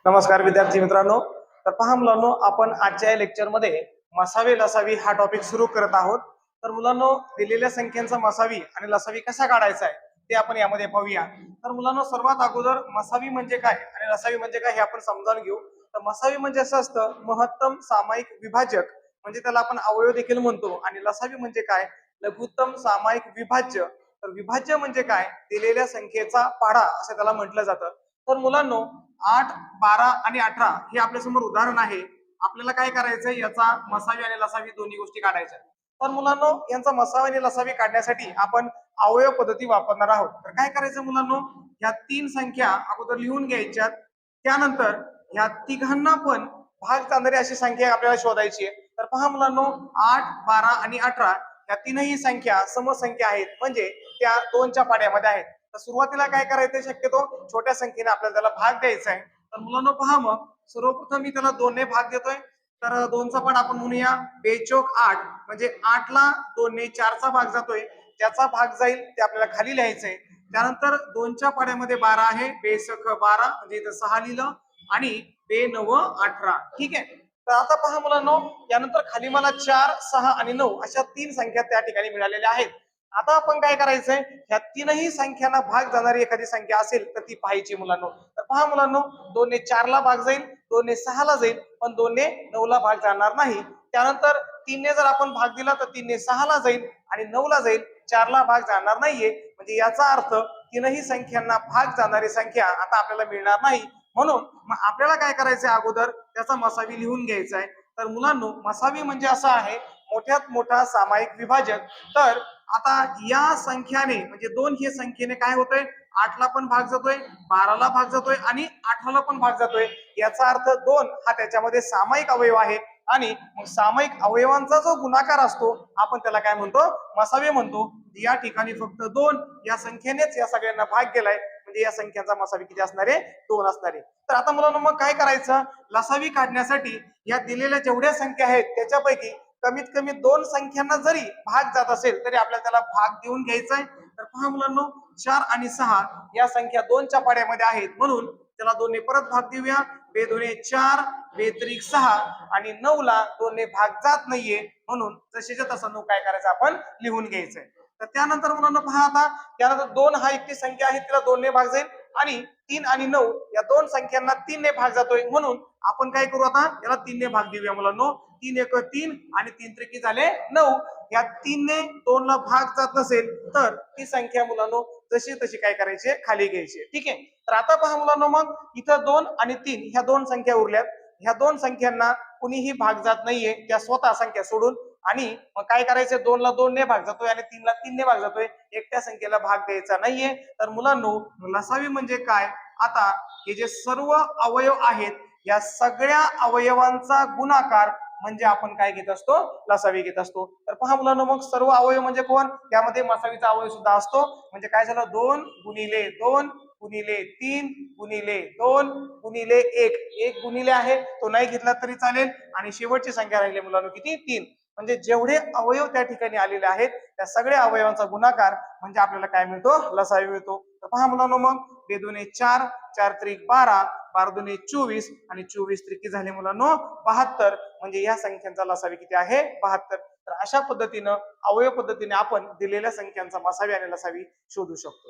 नमस्कार विद्यार्थी मित्रांनो. तर पहा मुलांनो, आपण आजच्या लेक्चर मध्ये मसावी लसावी हा टॉपिक सुरू करत आहोत. तर मुलांनो, दिलेल्या संख्यांचा मसावी आणि लसावी कसा काढायचा आहे ते आपण यामध्ये पाहूया. तर मुलांनो, सर्वात अगोदर मसावी म्हणजे काय आणि लसावी म्हणजे काय हे आपण समजावून घेऊ. तर मसावी म्हणजे असं असतं, महत्तम सामायिक विभाजक, म्हणजे त्याला आपण अवयव देखील म्हणतो. आणि लसावी म्हणजे काय, लघुत्तम सामायिक विभाज्य. तर विभाज्य म्हणजे काय, दिलेल्या संख्येचा पाढा असं त्याला म्हटलं जातं. तर मुलांनो, 8, 12 आणि 18 हे आपल्या समोर उदाहरण आहे. आपल्याला काय करायचंय, याचा मसावी आणि लसावी दोन्ही गोष्टी काढायच्या. तर मुलांनो, यांचा मसावी आणि लसावी काढण्यासाठी आपण अवयव पद्धती वापरणार आहोत. तर काय करायचं मुलांनो, ह्या तीन संख्या अगोदर लिहून घ्यायच्यात. त्यानंतर ह्या तिघांना पण भाग जाणारी अशी संख्या आपल्याला शोधायची आहे. तर पहा मुलांनो, 8, 12 आणि 18 या तीनही संख्या समसंख्या आहेत, म्हणजे त्या दोनच्या पाड्यामध्ये आहेत. तर सुरुवातीला काय करायचं, शक्यतो छोट्या संख्येने आपल्याला त्याला भाग द्यायचा आहे. तर मुलांनो पहा, मग सर्वप्रथम मी त्याला 2 ने भाग देतोय. तर 2चा पाढ आपण म्हणूया 2 चोक 8, म्हणजे 8 ला 2 ने 4चा भाग जातोय. त्याचा भाग जाईल ते आपल्याला खाली लिहायचंय. त्यानंतर 2च्या पाड्यामध्ये 12 आहे, 2 सख 12 म्हणजे इथं 6 लिहिलं आणि 2 9 18. ठीक आहे. तर आता पहा मुलांनो, यानंतर खाली मला 4, 6 आणि 9 अशा तीन संख्या त्या ठिकाणी मिळालेल्या आहेत. आता आपण काय करायचंय, ह्या तीनही संख्यांना भाग जाणारी एखादी संख्या असेल तर ती पाहायची मुलांनो. तर पहा मुलांनो, 2 ने 4 ला भाग जाईल, 2 ने 6 ला जाईल, पण 2 ने 9 ला भाग जाणार नाही. त्यानंतर 3 ने जर आपण भाग दिला तर 3 ने 6 ला जाईल आणि 9 ला जाईल, 4 ला भाग जाणार नाहीये. म्हणजे याचा अर्थ तीनही संख्यांना भाग जाणारी संख्या आता आपल्याला मिळणार नाही. म्हणून मग आपल्याला काय करायचंय, अगोदर त्याचा मसावी लिहून घ्यायचा आहे. तर मुलांनो, मसावी म्हणजे असं आहे, मोठ्यात मोठा सामायिक विभाजक. तर आता या संख्याने म्हणजे 2 हे संख्येने काय होतंय, 8 ला पण भाग जातोय, 12 ला भाग जातोय आणि 18 ला पण भाग जातोय. याचा अर्थ 2 हा त्याच्यामध्ये सामायिक अवयव आहे. आणि मग सामायिक अवयवांचा जो गुणाकार असतो आपण त्याला काय म्हणतो, मसावी म्हणतो. या ठिकाणी फक्त 2 या संख्येनेच या सगळ्यांना भाग गेलाय, म्हणजे या संख्यांचा मसावी किती असणार आहे, 2 असणार आहे. तर आता मुलांना मग काय करायचं, लसावी काढण्यासाठी या दिलेल्या जेवढ्या संख्या आहेत त्याच्यापैकी कमीत कमी 2 संख्यांना जरी भाग जात असेल तरी आपल्याला त्याला भाग देऊन घ्यायचा आहे. तर पहा मुलांनो, 4 आणि 6 या संख्या 2च्या पाड्यामध्ये आहेत, म्हणून त्याला 2 ने परत भाग देऊया. 2 दुणे 4, 2 त्रिक 6 आणि 9 ला 2 ने भाग जात नाहीये, म्हणून जशीच्या तसं 9 काय करायचं, आपण लिहून घ्यायचंय. तर त्यानंतर मुलांना पहा, आता त्यानंतर 2 हा एकटी संख्या आहे, तिला 2 ने भाग जाईल आणि 3 आणि 9 या दोन संख्यांना 3 ने भाग जातोय, म्हणून आपण काय करू, आता याला 3 ने भाग देऊया मुलांनो. 3 एक 3 आणि 3 त्रिकी झाले 9. या 3 ने 2 ला भाग जात नसेल तर ती संख्या मुलांनो जशी तशी काय करायची, खाली घ्यायची. ठीक आहे. तर आता पहा मुलांनो, मग इथं 2 आणि 3 ह्या दोन संख्या उरल्यात. ह्या दोन संख्यांना कुणीही भाग जात नाहीये, त्या स्वतः संख्या सोडून. आणि मग काय करायचं, 2 ला 2 ने भाग जातोय आणि 3 ला 3 ने भाग जातोय, एकट्या संख्येला भाग द्यायचा नाहीये. तर मुलांनो, लसावी म्हणजे काय, आता हे जे सर्व अवयव आहेत या सगळ्या अवयवांचा गुणाकार म्हणजे आपण काय घेत असतो, लसावी घेत असतो. तर पहा मुलांनो, मग सर्व अवयव म्हणजे कोण, त्यामध्ये मसावीचा अवयव सुद्धा असतो. म्हणजे काय झालं, 2 गुणिले 2 गुणिले 3 गुणिले 2 गुणिले 1. 1 गुणिले आहे तो नाही घेतला तरी चालेल, आणि शेवटची संख्या राहिली मुलांनो किती, 3. म्हणजे जेवढे अवयव त्या ठिकाणी आलेले आहेत त्या सगळ्या अवयवांचा गुणाकार म्हणजे आपल्याला काय मिळतो, लसावी मिळतो. तर पहा मुलांनो, मग 2 दुणे 4, 4 त्रिक 12, 12 दुणे 24 आणि 24 त्रिकी झाले मुलांनो 72. म्हणजे या संख्यांचा लसावी किती आहे, 72. तर अशा पद्धतीनं अवयव पद्धतीने आपण दिलेल्या संख्यांचा मसावी आणि लसावी शोधू शकतो.